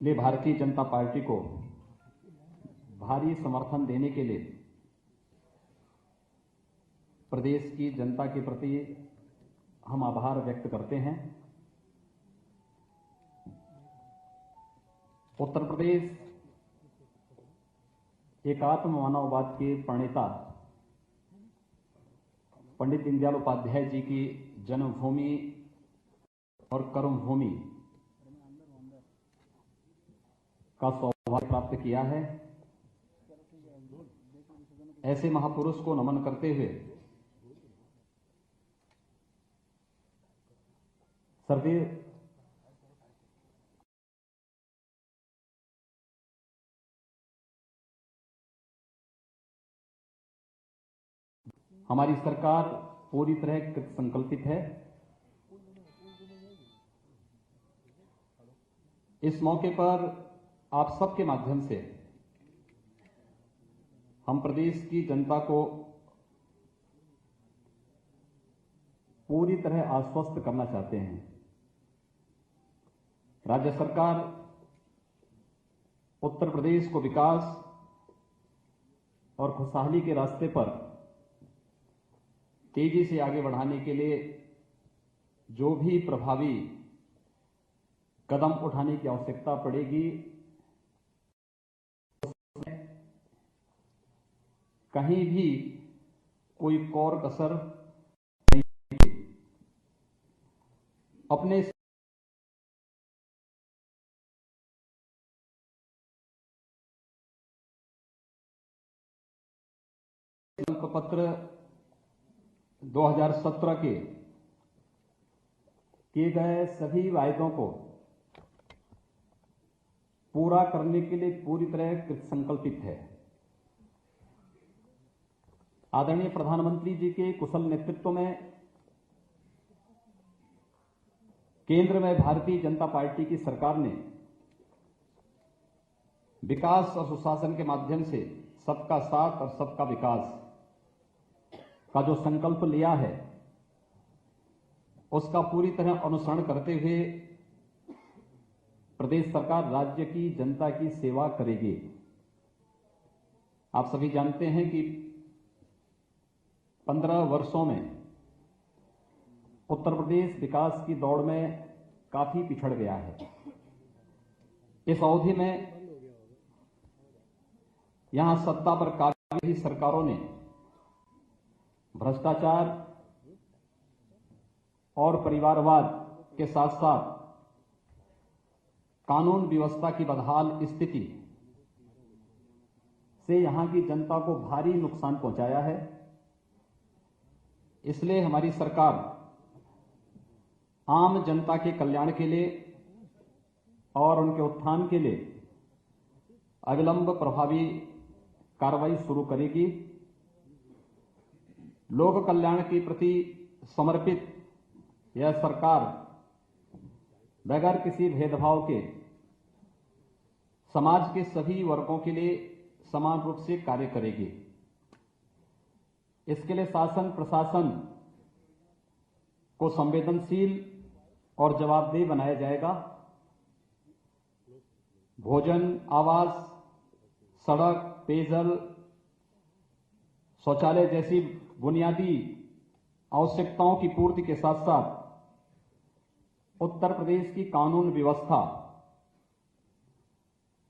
लिए भारतीय जनता पार्टी को भारी समर्थन देने के लिए प्रदेश की जनता के प्रति हम आभार व्यक्त करते हैं। उत्तर प्रदेश एकात्म मानववाद के प्रणेता पंडित दीनदयाल उपाध्याय जी की जन्मभूमि और कर्मभूमि का सौभाग्य प्राप्त किया है। ऐसे महापुरुष को नमन करते हुए सर्वे हमारी सरकार पूरी तरह कृत संकल्पित है। इस मौके पर आप सबके माध्यम से हम प्रदेश की जनता को पूरी तरह आश्वस्त करना चाहते हैं। राज्य सरकार उत्तर प्रदेश को विकास और खुशहाली के रास्ते पर तेजी से आगे बढ़ाने के लिए जो भी प्रभावी कदम उठाने की आवश्यकता पड़ेगी, उसमें कहीं भी कोई कौर कसर नहीं होगी। अपने पत्र 2017 के किए गए सभी वायदों को पूरा करने के लिए पूरी तरह कृत संकल्पित है। आदरणीय प्रधानमंत्री जी के कुशल नेतृत्व में केंद्र में भारतीय जनता पार्टी की सरकार ने विकास और सुशासन के माध्यम से सबका साथ और सबका विकास का जो संकल्प लिया है, उसका पूरी तरह अनुसरण करते हुए प्रदेश सरकार राज्य की जनता की सेवा करेगी। आप सभी जानते हैं कि 15 वर्षों में उत्तर प्रदेश विकास की दौड़ में काफी पिछड़ गया है। इस अवधि में यहां सत्ता पर काबिज सरकारों ने भ्रष्टाचार और परिवारवाद के साथ साथ कानून व्यवस्था की बदहाल स्थिति से यहां की जनता को भारी नुकसान पहुंचाया है। इसलिए हमारी सरकार आम जनता के कल्याण के लिए और उनके उत्थान के लिए अविलंब प्रभावी कार्रवाई शुरू करेगी। लोक कल्याण के प्रति समर्पित यह सरकार बगैर किसी भेदभाव के समाज के सभी वर्गों के लिए समान रूप से कार्य करेगी। इसके लिए शासन प्रशासन को संवेदनशील और जवाबदेह बनाया जाएगा। भोजन, आवास, सड़क, पेयजल, शौचालय जैसी बुनियादी आवश्यकताओं की पूर्ति के साथ साथ उत्तर प्रदेश की कानून व्यवस्था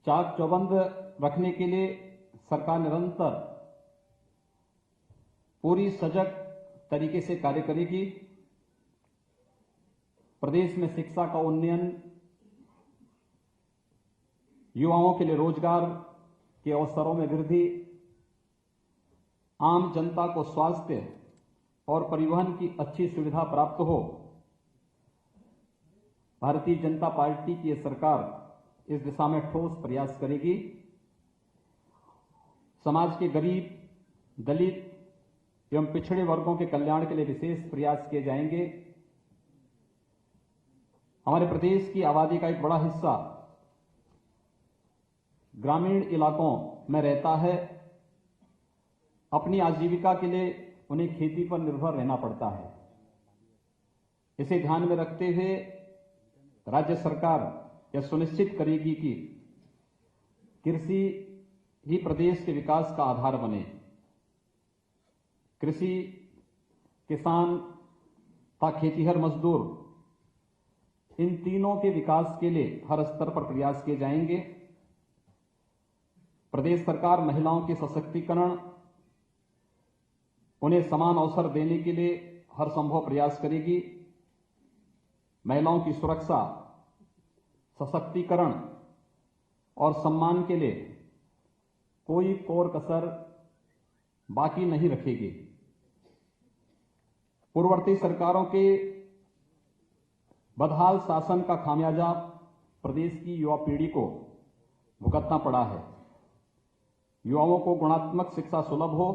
चाक चौबंद रखने के लिए सरकार निरंतर पूरी सजग तरीके से कार्य करेगी। प्रदेश में शिक्षा का उन्नयन, युवाओं के लिए रोजगार के अवसरों में वृद्धि, आम जनता को स्वास्थ्य और परिवहन की अच्छी सुविधा प्राप्त हो, भारतीय जनता पार्टी की यह सरकार इस दिशा में ठोस प्रयास करेगी। समाज के गरीब, दलित एवं पिछड़े वर्गों के कल्याण के लिए विशेष प्रयास किए जाएंगे। हमारे प्रदेश की आबादी का एक बड़ा हिस्सा ग्रामीण इलाकों में रहता है। अपनी आजीविका के लिए उन्हें खेती पर निर्भर रहना पड़ता है। इसे ध्यान में रखते हुए राज्य सरकार यह सुनिश्चित करेगी कि कृषि ही प्रदेश के विकास का आधार बने। कृषि, किसान तथा खेतीहर मजदूर, इन तीनों के विकास के लिए हर स्तर पर प्रयास किए जाएंगे। प्रदेश सरकार महिलाओं के सशक्तिकरण, उन्हें समान अवसर देने के लिए हर संभव प्रयास करेगी। महिलाओं की सुरक्षा, सशक्तिकरण और सम्मान के लिए कोई कोर कसर बाकी नहीं रखेगी। पूर्ववर्ती सरकारों के बदहाल शासन का खामियाजा प्रदेश की युवा पीढ़ी को भुगतना पड़ा है। युवाओं को गुणात्मक शिक्षा सुलभ हो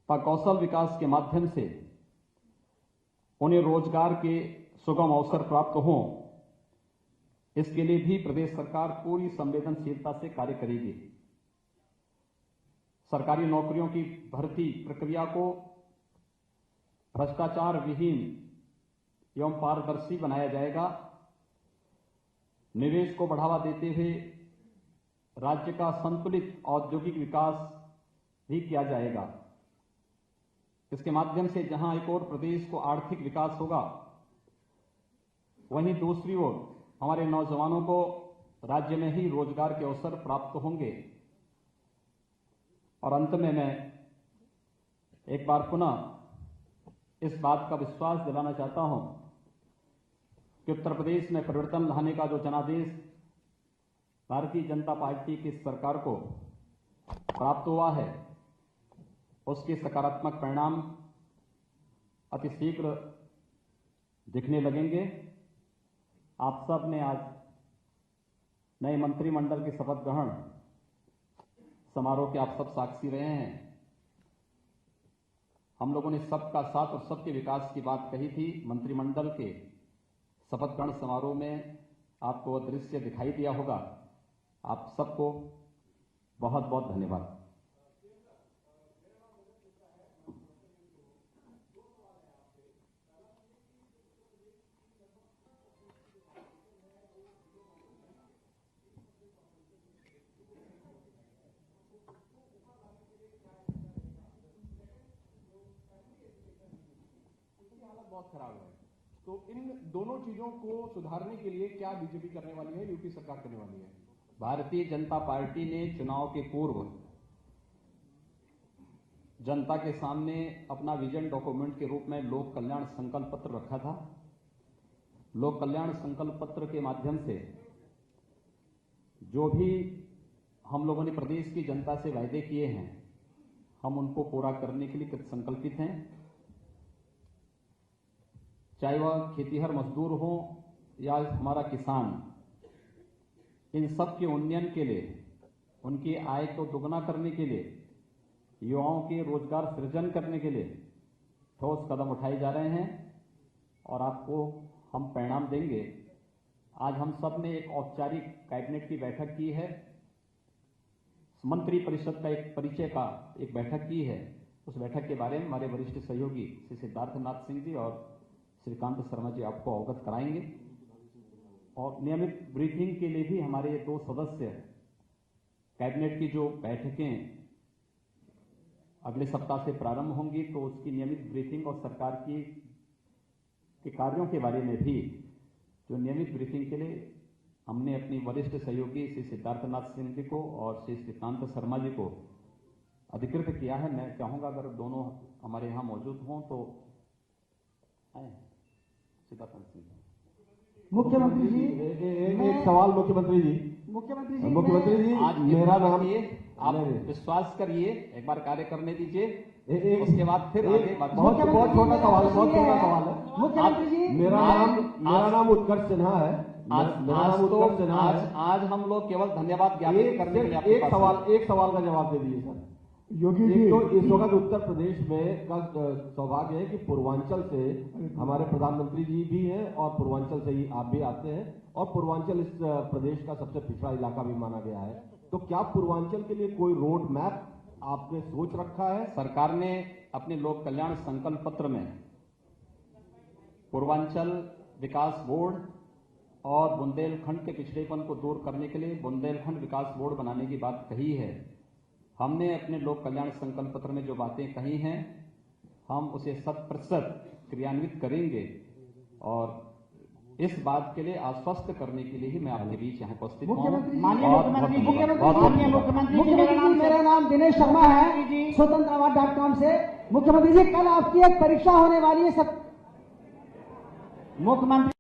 तथा कौशल विकास के माध्यम से उन्हें रोजगार के सुगम अवसर प्राप्त हों, इसके लिए भी प्रदेश सरकार पूरी संवेदनशीलता से कार्य करेगी। सरकारी नौकरियों की भर्ती प्रक्रिया को भ्रष्टाचार विहीन एवं पारदर्शी बनाया जाएगा। निवेश को बढ़ावा देते हुए राज्य का संतुलित औद्योगिक विकास भी किया जाएगा। इसके माध्यम से जहां एक ओर प्रदेश को आर्थिक विकास होगा, वहीं दूसरी ओर हमारे नौजवानों को राज्य में ही रोजगार के अवसर प्राप्त होंगे। और अंत में मैं एक बार पुनः इस बात का विश्वास दिलाना चाहता हूं कि उत्तर प्रदेश में परिवर्तन लाने का जो जनादेश भारतीय जनता पार्टी की सरकार को प्राप्त हुआ है, उसके सकारात्मक परिणाम अति शीघ्र दिखने लगेंगे। आप सब ने आज नए मंत्रिमंडल के शपथ ग्रहण समारोह के आप सब साक्षी रहे हैं। हम लोगों ने सबका साथ और सबके विकास की बात कही थी। मंत्रिमंडल के शपथ ग्रहण समारोह में आपको वह दृश्य दिखाई दिया होगा। आप सबको बहुत बहुत धन्यवाद। बहुत खराब है, तो इन दोनों चीजों को सुधारने के लिए क्या बीजेपी करने वाली है, यूपी सरकार करने वाली है? भारतीय जनता पार्टी ने चुनाव के पूर्व जनता के सामने अपना विजन डॉक्यूमेंट के रूप में लोक कल्याण संकल्प पत्र रखा था। लोक कल्याण संकल्प पत्र के माध्यम से जो भी हम लोगों ने प्रदेश की जनता से वायदे किए हैं, हम उनको पूरा करने के लिए कृत संकल्पित हैं। चाहे वह खेतीहर मजदूर हो या हमारा किसान, इन सब के उन्नयन के लिए, उनकी आय को दोगुना करने के लिए, युवाओं के रोजगार सृजन करने के लिए ठोस कदम उठाए जा रहे हैं और आपको हम परिणाम देंगे। आज हम सब ने एक औपचारिक कैबिनेट की बैठक की है, मंत्रि परिषद का एक परिचय का एक बैठक की है। उस बैठक के बारे में हमारे वरिष्ठ सहयोगी श्री सिद्धार्थनाथ सिंह जी और श्रीकांत शर्मा जी आपको अवगत कराएंगे। और नियमित ब्रीफिंग के लिए भी हमारे 2 सदस्य कैबिनेट की जो बैठकें अगले सप्ताह से प्रारंभ होंगी, तो उसकी नियमित ब्रीफिंग और सरकार के कार्यों के बारे में भी जो नियमित ब्रीफिंग के लिए हमने अपनी वरिष्ठ सहयोगी श्री सिद्धार्थनाथ सिंह जी को और श्री श्रीकांत शर्मा जी को अधिकृत किया है। मैं चाहूंगा अगर दोनों हमारे यहाँ मौजूद हों तो आए। सिद्धार्थनाथ सिंह मुख्यमंत्री जी, एक सवाल मुख्यमंत्री जी। मुख्यमंत्री जी, आज मेरा नाम आप विश्वास करिए, एक बार कार्य करने दीजिए, उसके बाद फिर आगे बात। बहुत छोटा सवाल है, बहुत छोटा सवाल है। मुख्यमंत्री जी, मेरा नाम उत्कर्ष सिन्हा है। आज हम लोग केवल धन्यवाद ज्ञापित करने के लिए एक सवाल का जवाब दे दीजिए सर। योगी जी, तो इस वक्त उत्तर प्रदेश में का सौभाग्य है कि पूर्वांचल से हमारे प्रधानमंत्री जी भी हैं और पूर्वांचल से ही आप भी आते हैं, और पूर्वांचल इस प्रदेश का सबसे पिछड़ा इलाका भी माना गया है। तो क्या पूर्वांचल के लिए कोई रोड मैप आपने सोच रखा है? सरकार ने अपने लोक कल्याण संकल्प पत्र में पूर्वांचल विकास बोर्ड और बुंदेलखंड के पिछड़ेपन को दूर करने के लिए बुंदेलखंड विकास बोर्ड बनाने की बात कही है। हमने अपने लोक कल्याण संकल्प पत्र में जो बातें कही हैं, हम उसे 100% क्रियान्वित करेंगे और इस बात के लिए आश्वस्त करने के लिए ही मैं आपके बीच यहाँ उपस्थित हूँ। माननीय मुख्यमंत्री जी, मुख्यमंत्री, मेरा नाम दिनेश शर्मा है, स्वतंत्रवाद.com से। मुख्यमंत्री जी, कल आपकी एक परीक्षा होने वाली है, सब मुख्यमंत्री